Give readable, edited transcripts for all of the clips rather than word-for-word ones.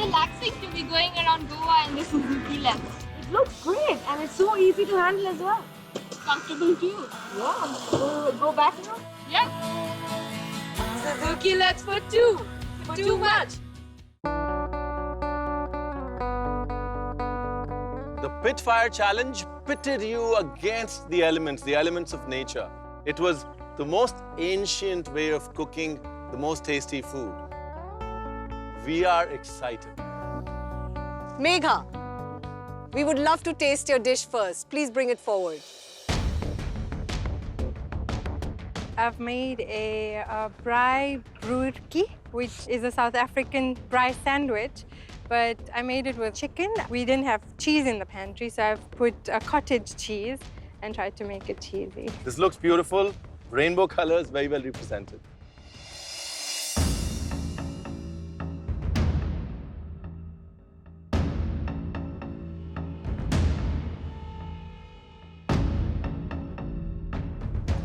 relaxing to be going around Goa in the Suzuki lens. It looks great and it's so easy to handle as well. Comfortable too. Yeah, we'll go back now. Yeah. Suzuki lens for two. For too much. The Pit Fire Challenge pitted you against the elements of nature. It was the most ancient way of cooking the most tasty food. We are excited. Megha, we would love to taste your dish first. Please bring it forward. I've made a braai broertjie, which is a South African braai sandwich, but I made it with chicken. We didn't have cheese in the pantry, so I've put a cottage cheese and tried to make it cheesy. This looks beautiful. Rainbow colors, very well represented.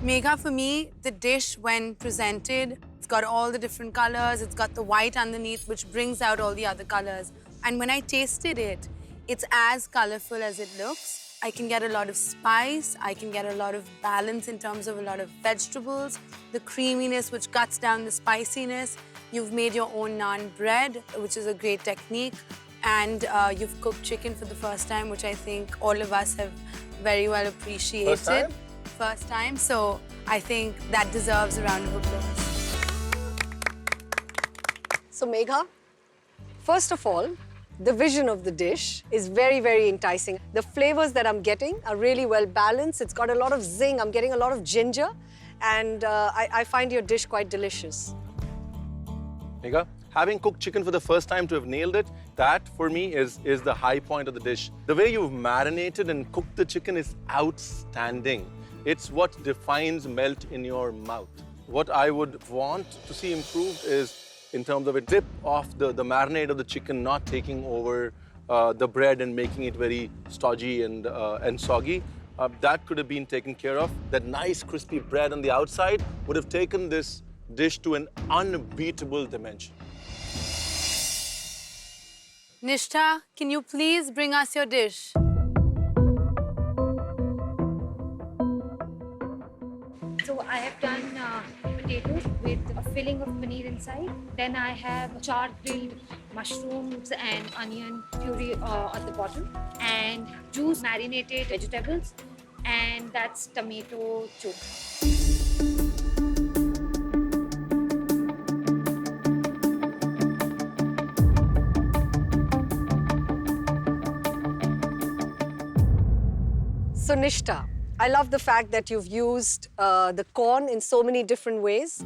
Megha, for me, the dish, when presented, it's got all the different colors. It's got the white underneath, which brings out all the other colors. And when I tasted it, it's as colorful as it looks. I can get a lot of spice. I can get a lot of balance in terms of a lot of vegetables. The creaminess, which cuts down the spiciness. You've made your own naan bread, which is a great technique. And you've cooked chicken for the first time, which I think all of us have very well appreciated. First time? First time, so I think that deserves a round of applause. So Megha, first of all, the vision of the dish is very, very enticing. The flavors that I'm getting are really well balanced. It's got a lot of zing. I'm getting a lot of ginger. And I find your dish quite delicious. Megha, having cooked chicken for the first time to have nailed it, that for me is the high point of the dish. The way you've marinated and cooked the chicken is outstanding. It's what defines melt in your mouth. What I would want to see improved is in terms of a dip of the marinade of the chicken not taking over the bread and making it very stodgy and soggy. That could have been taken care of. That nice crispy bread on the outside would have taken this dish to an unbeatable dimension. Nishtha, can you please bring us your dish? So I have done potatoes with a filling of paneer inside. Then I have char grilled mushrooms and onion puree at the bottom. And juice marinated vegetables. And that's tomato choke. So Nishtha, I love the fact that you've used the corn in so many different ways.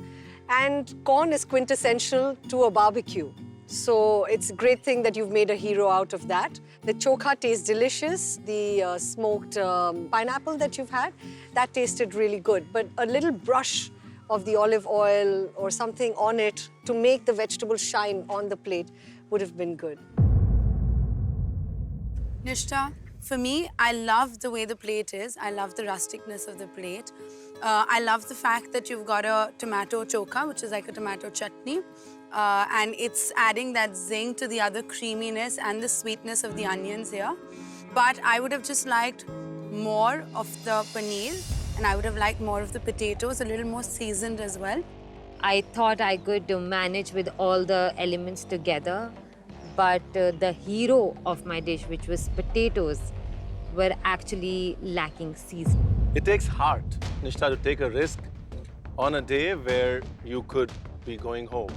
And corn is quintessential to a barbecue. So it's a great thing that you've made a hero out of that. The chokha tastes delicious. The smoked pineapple that you've had, that tasted really good. But a little brush of the olive oil or something on it to make the vegetable shine on the plate would have been good. Nishtha, for me, I love the way the plate is. I love the rusticness of the plate. I love the fact that you've got a tomato chokha, which is like a tomato chutney. And it's adding that zing to the other creaminess and the sweetness of the onions here. But I would have just liked more of the paneer, and I would have liked more of the potatoes, a little more seasoned as well. I thought I could manage with all the elements together, but the hero of my dish, which was potatoes, were actually lacking seasoning. It takes heart, Nishtha, to take a risk on a day where you could be going home.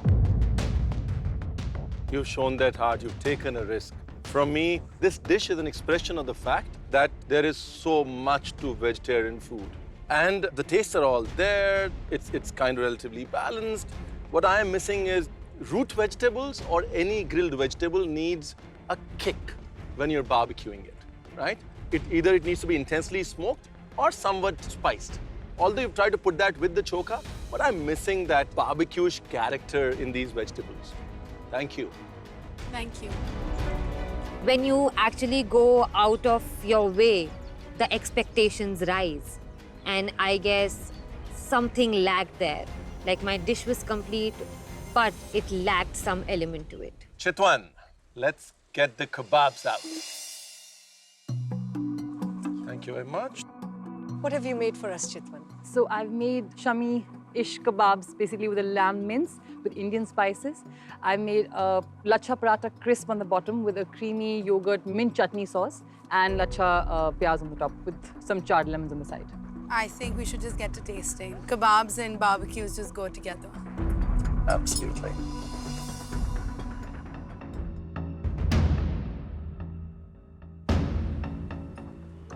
You've shown that heart, you've taken a risk. From me, this dish is an expression of the fact that there is so much to vegetarian food. And the tastes are all there, it's kind of relatively balanced. What I am missing is root vegetables or any grilled vegetable needs a kick when you're barbecuing it, right? Either it needs to be intensely smoked or somewhat spiced. Although you've tried to put that with the chokha, but I'm missing that barbecue-ish character in these vegetables. Thank you. Thank you. When you actually go out of your way, the expectations rise. And I guess something lacked there. Like my dish was complete, but it lacked some element to it. Chitwan, let's get the kebabs out. Thank you very much. What have you made for us, Chitwan? So I've made Shami-ish kebabs, basically with a lamb mince with Indian spices. I made a lacha paratha crisp on the bottom with a creamy yogurt mint chutney sauce and lacha pyaz on the top with some charred lemons on the side. I think we should just get to tasting. Kebabs and barbecues just go together. Absolutely.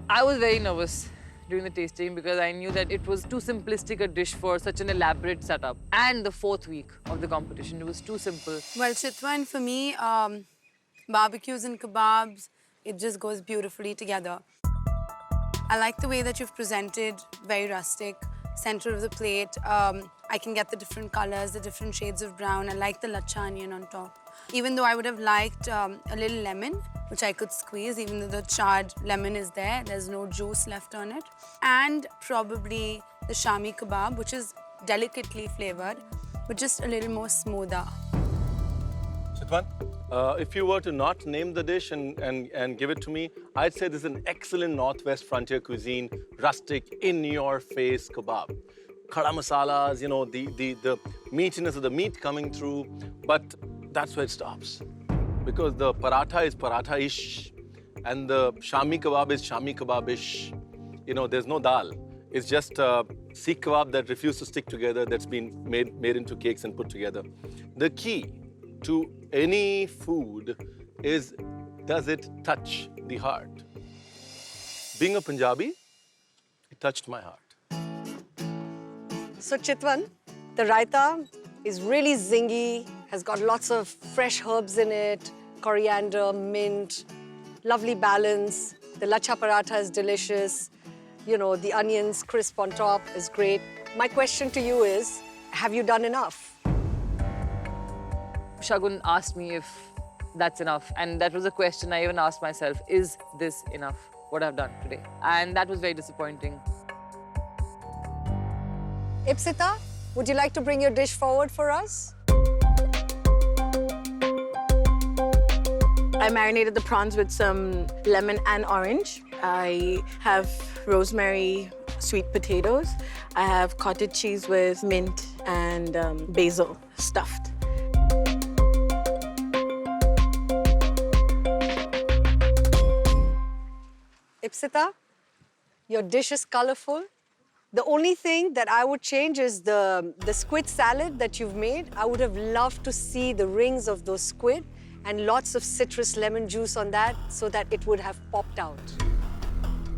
I was very nervous during the tasting because I knew that it was too simplistic a dish for such an elaborate setup. And the 4th week of the competition, it was too simple. Well, Chitwan, for me, barbecues and kebabs, it just goes beautifully together. I like the way that you've presented, very rustic, center of the plate. I can get the different colors, the different shades of brown. I like the lacha onion on top. Even though I would have liked a little lemon, which I could squeeze, even though the charred lemon is there, there's no juice left on it. And probably the Shami kebab, which is delicately flavored, but just a little more smoother. Chitwan, if you were to not name the dish and give it to me, I'd say this is an excellent Northwest frontier cuisine, rustic, in-your-face kebab. Khada masalas, you know, the meatiness of the meat coming through, but that's where it stops. Because the paratha is paratha-ish, and the Shami kebab is Shami kebab-ish. You know, there's no dal. It's just a Sikh kebab that refused to stick together, that's been made into cakes and put together. The key to any food is, does it touch the heart? Being a Punjabi, it touched my heart. So Chitwan, the raita is really zingy, has got lots of fresh herbs in it, coriander, mint, lovely balance. The lacha paratha is delicious. You know, the onions crisp on top is great. My question to you is, have you done enough? Shagun asked me if that's enough. And that was a question I even asked myself, is this enough, what I've done today? And that was very disappointing. Ipsita, would you like to bring your dish forward for us? I marinated the prawns with some lemon and orange. I have rosemary sweet potatoes. I have cottage cheese with mint and basil stuffed. Ipsita, your dish is colorful. The only thing that I would change is the squid salad that you've made. I would have loved to see the rings of those squid and lots of citrus lemon juice on that so that it would have popped out.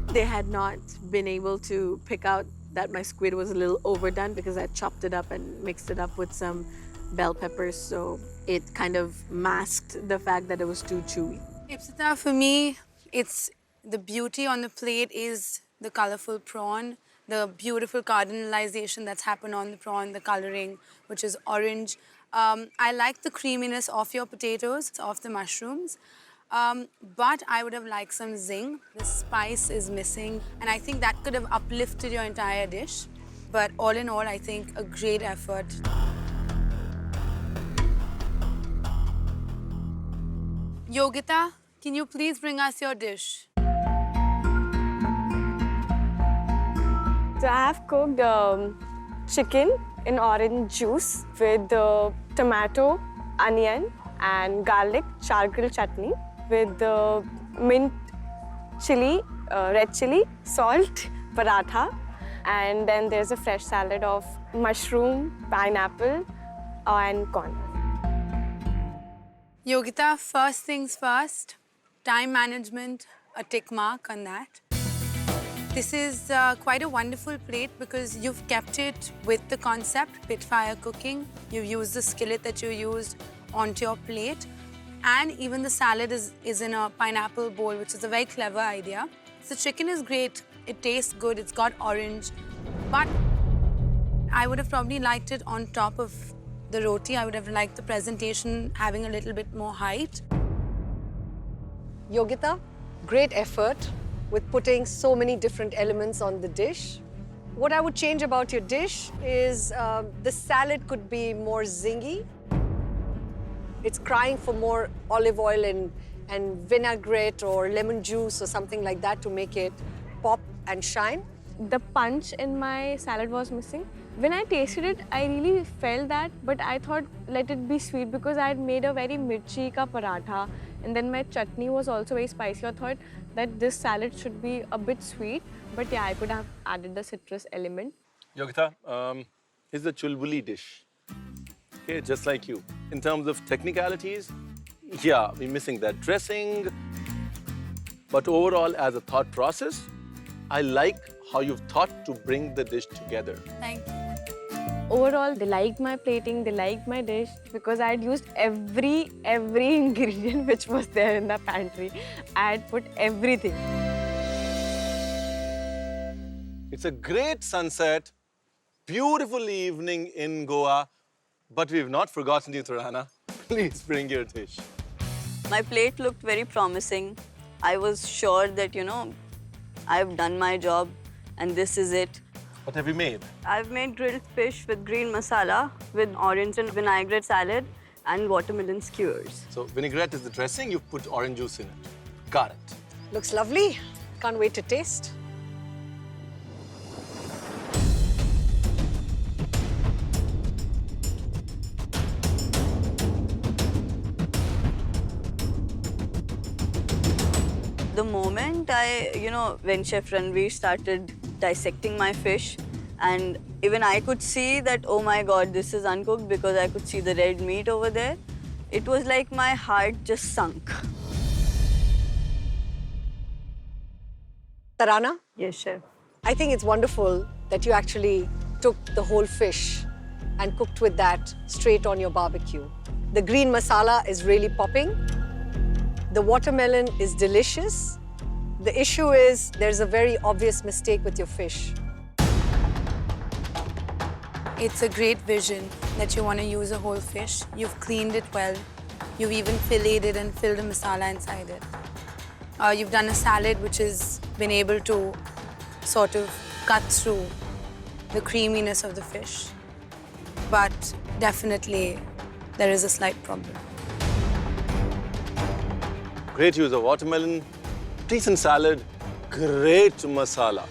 They had not been able to pick out that my squid was a little overdone because I chopped it up and mixed it up with some bell peppers, so it kind of masked the fact that it was too chewy. Ipsita, for me, it's the beauty on the plate is the colorful prawn, the beautiful cardinalization that's happened on the prawn, the coloring, which is orange. I like the creaminess of your potatoes, of the mushrooms, but I would have liked some zing. The spice is missing, and I think that could have uplifted your entire dish. But all in all, I think a great effort. Yogita, can you please bring us your dish? So I have cooked chicken in orange juice with tomato, onion and garlic charcoal chutney with mint chili, red chili, salt, paratha, and then there's a fresh salad of mushroom, pineapple and corn. Yogita, first things first, time management, a tick mark on that. This is quite a wonderful plate because you've kept it with the concept, pit fire cooking. You've used the skillet that you used onto your plate. And even the salad is in a pineapple bowl, which is a very clever idea. The chicken is great. It tastes good. It's got orange. But I would have probably liked it on top of the roti. I would have liked the presentation having a little bit more height. Yogita, great effort with putting so many different elements on the dish. What I would change about your dish is the salad could be more zingy. It's crying for more olive oil and vinaigrette or lemon juice or something like that to make it pop and shine. The punch in my salad was missing. When I tasted it, I really felt that, but I thought let it be sweet because I had made a very mirchi ka paratha, and then my chutney was also very spicy. I thought that this salad should be a bit sweet, but yeah, I could have added the citrus element. Yogita, is the chulbuli dish. Okay, just like you. In terms of technicalities, yeah, we're missing that dressing. But overall, as a thought process, I like how you've thought to bring the dish together. Thank you. Overall, they liked my plating, they liked my dish because I had used every ingredient which was there in the pantry. I had put everything. It's a great sunset, beautiful evening in Goa, but we've not forgotten you, Tarana. Please bring your dish. My plate looked very promising. I was sure that, I've done my job and this is it. What have you made? I've made grilled fish with green masala, with orange and vinaigrette salad, and watermelon skewers. So vinaigrette is the dressing, you've put orange juice in it. Got it. Looks lovely. Can't wait to taste. The moment when Chef Ranveer started dissecting my fish, and even I could see that, oh my God, this is uncooked because I could see the red meat over there. It was like my heart just sunk. Tarana, Yes, Chef. I think it's wonderful that you actually took the whole fish and cooked with that straight on your barbecue. The green masala is really popping. The watermelon is delicious. The issue is there's a very obvious mistake with your fish. It's a great vision that you want to use a whole fish. You've cleaned it well. You've even filleted it and filled the masala inside it. You've done a salad which has been able to sort of cut through the creaminess of the fish. But definitely, there is a slight problem. Great use of watermelon, decent salad, great masala.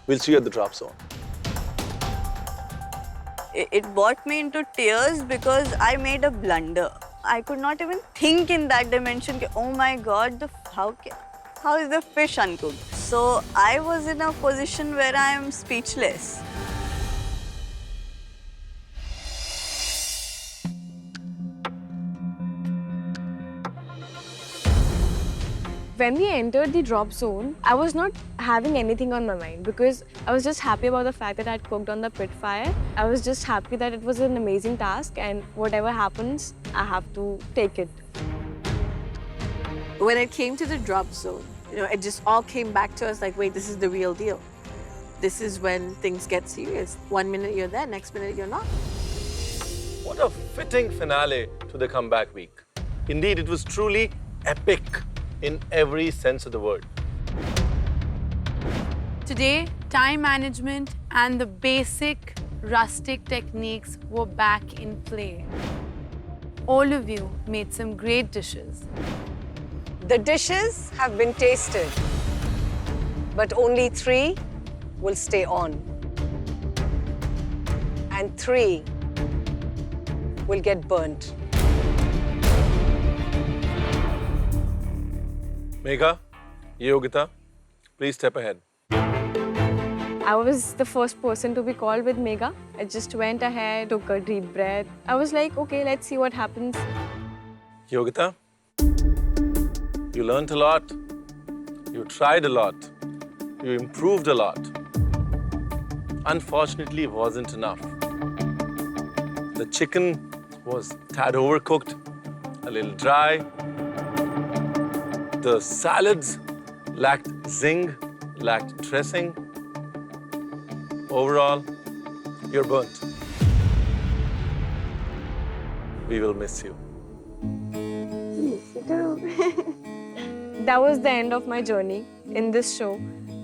We'll see you at the drop zone. It brought me into tears because I made a blunder. I could not even think in that dimension. Oh my God, how is the fish uncooked? So I was in a position where I am speechless. When we entered the drop zone, I was not having anything on my mind because I was just happy about the fact that I had cooked on the pit fire. I was just happy that it was an amazing task and whatever happens, I have to take it. When it came to the drop zone, it just all came back to us like, wait, this is the real deal. This is when things get serious. 1 minute you're there, next minute you're not. What a fitting finale to the comeback week. Indeed, it was truly epic in every sense of the word. Today, time management and the basic rustic techniques were back in play. All of you made some great dishes. The dishes have been tasted, but only 3 will stay on. And 3 will get burnt. Megha, Yogita, please step ahead. I was the first person to be called with Megha. I just went ahead, took a deep breath. I was like, okay, let's see what happens. Yogita, you learned a lot, you tried a lot, you improved a lot. Unfortunately, it wasn't enough. The chicken was tad overcooked, a little dry. The salads lacked zing, lacked dressing. Overall, you're burnt. We will miss you. That was the end of my journey in this show,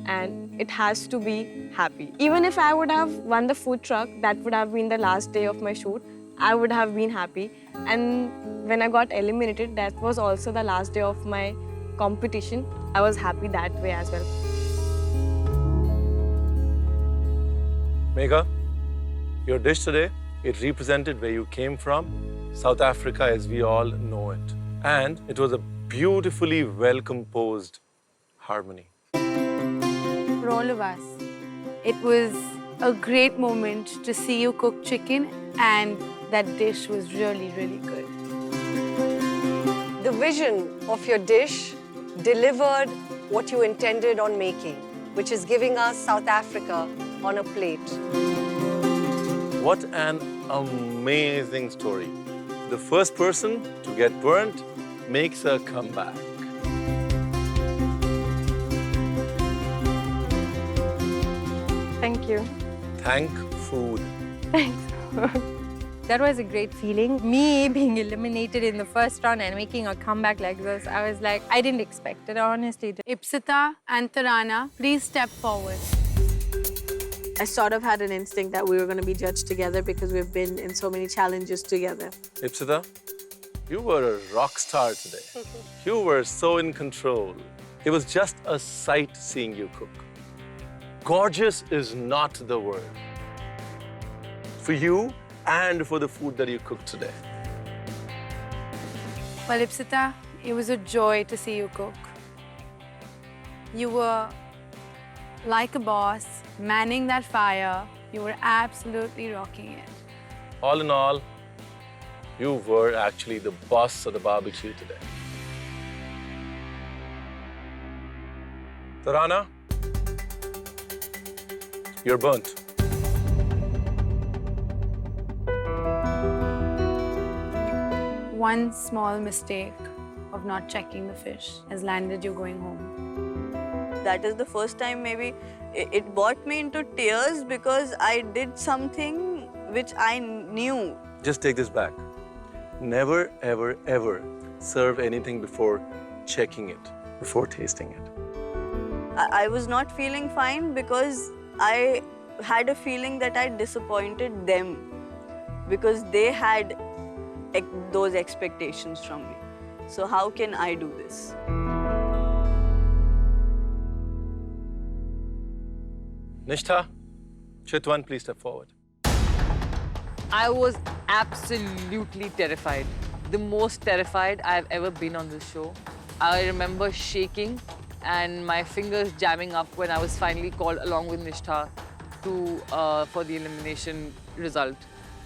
and it has to be happy. Even if I would have won the food truck, that would have been the last day of my shoot. I would have been happy. And when I got eliminated, that was also the last day of my competition. I was happy that way as well. Megha, your dish today, it represented where you came from, South Africa as we all know it. And it was a beautifully well-composed harmony. For all of us, it was a great moment to see you cook chicken, and that dish was really, really good. The vision of your dish delivered what you intended on making, which is giving us South Africa on a plate. What an amazing story. The first person to get burnt makes a comeback. Thank you. Thank food. That was a great feeling. Me being eliminated in the first round and making a comeback like this, I was like, I didn't expect it, honestly. Ipsita and Tarana, please step forward. I sort of had an instinct that we were going to be judged together because we've been in so many challenges together. Ipsita, you were a rock star today. You were so in control. It was just a sight seeing you cook. Gorgeous is not the word. For you and for the food that you cooked today. Well, Ipsita, it was a joy to see you cook. You were like a boss, manning that fire. You were absolutely rocking it. All in all, you were actually the boss of the barbecue today. Tarana, you're burnt. One small mistake of not checking the fish has landed you going home. That is the first time maybe it brought me into tears because I did something which I knew. Just take this back. Never, ever, ever serve anything before checking it, before tasting it. I was not feeling fine because I had a feeling that I disappointed them because they had those expectations from me. So how can I do this? Nishtha, Chitwan, please step forward. I was absolutely terrified. The most terrified I've ever been on this show. I remember shaking and my fingers jamming up when I was finally called along with Nishtha for the elimination result.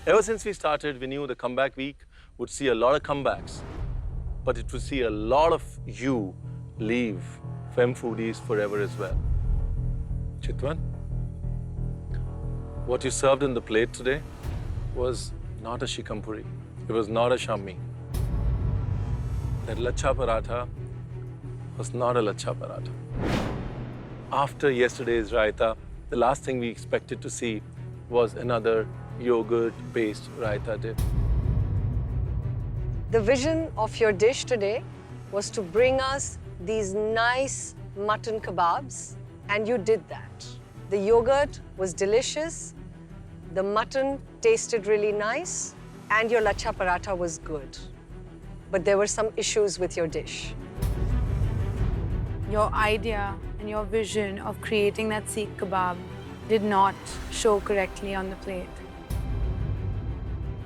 Ever since we started, we knew the comeback week would see a lot of comebacks, but it would see a lot of you leave Femme Foodies forever as well. Chitwan, what you served in the plate today was not a shikampuri. It was not a shammi. That lacha paratha was not a lacha paratha. After yesterday's raita, the last thing we expected to see was another yogurt-based raita dip. The vision of your dish today was to bring us these nice mutton kebabs, and you did that. The yogurt was delicious, the mutton tasted really nice, and your lacha paratha was good. But there were some issues with your dish. Your idea and your vision of creating that seekh kebab did not show correctly on the plate.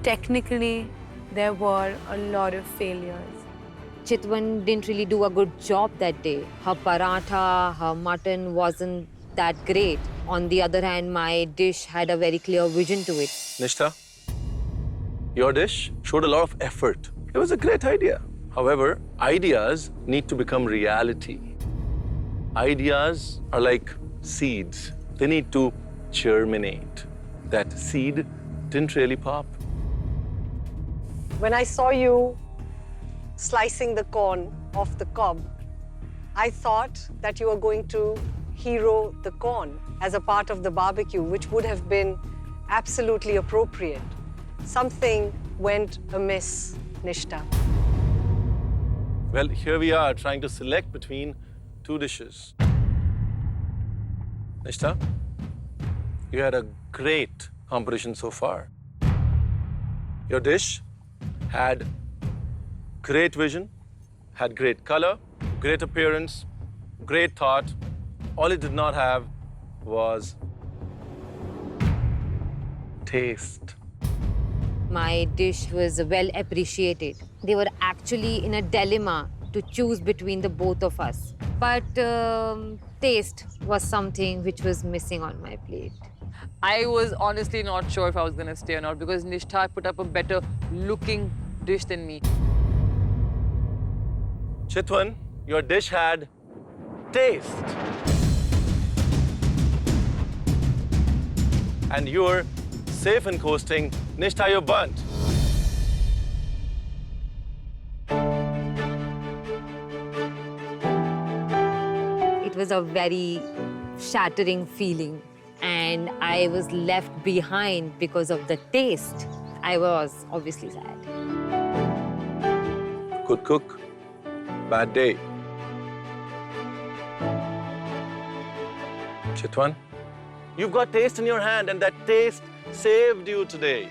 Technically, there were a lot of failures. Chitwan didn't really do a good job that day. Her paratha, her mutton wasn't that great. On the other hand, my dish had a very clear vision to it. Nishtha, your dish showed a lot of effort. It was a great idea. However, ideas need to become reality. Ideas are like seeds. They need to germinate. That seed didn't really pop. When I saw you slicing the corn off the cob, I thought that you were going to hero the corn as a part of the barbecue, which would have been absolutely appropriate. Something went amiss, Nishtha. Well, here we are trying to select between two dishes. Nishtha, you had a great competition so far. Your dish had great vision, had great color, great appearance, great thought. All it did not have was taste. My dish was well appreciated. They were actually in a dilemma to choose between the both of us. But taste was something which was missing on my plate. I was honestly not sure if I was going to stay or not because Nishtha put up a better looking dish than me. Chitwan, your dish had taste. And you're safe in coasting. Nishtha, you're burnt. It was a very shattering feeling, and I was left behind because of the taste. I was obviously sad. Good cook, bad day. Chitwan, you've got taste in your hand, and that taste saved you today.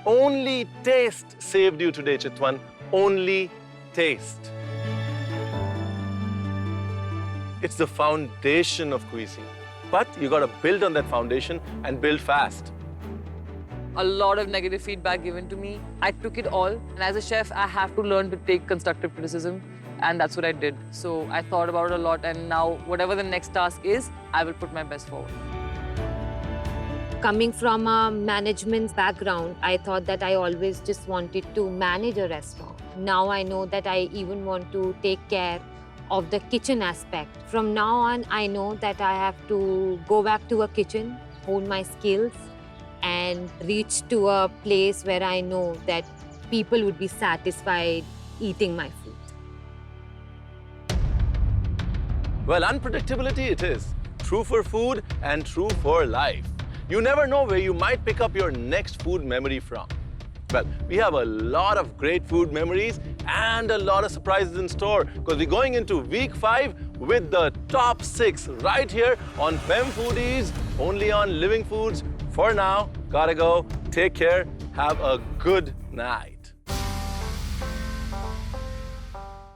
Only taste saved you today, Chitwan. Only taste. It's the foundation of cuisine. But you got to build on that foundation and build fast. A lot of negative feedback given to me. I took it all, and as a chef, I have to learn to take constructive criticism, and that's what I did. So I thought about it a lot, and now whatever the next task is, I will put my best forward. Coming from a management background, I thought that I always just wanted to manage a restaurant. Now I know that I even want to take care of the kitchen aspect. From now on, I know that I have to go back to a kitchen, hone my skills, and reach to a place where I know that people would be satisfied eating my food. Well, unpredictability it is. True for food and true for life. You never know where you might pick up your next food memory from. Well, we have a lot of great food memories and a lot of surprises in store because we're going into week 5 with the top 6 right here on Fem Foodies, only on Living Foods. For now, gotta go. Take care. Have a good night.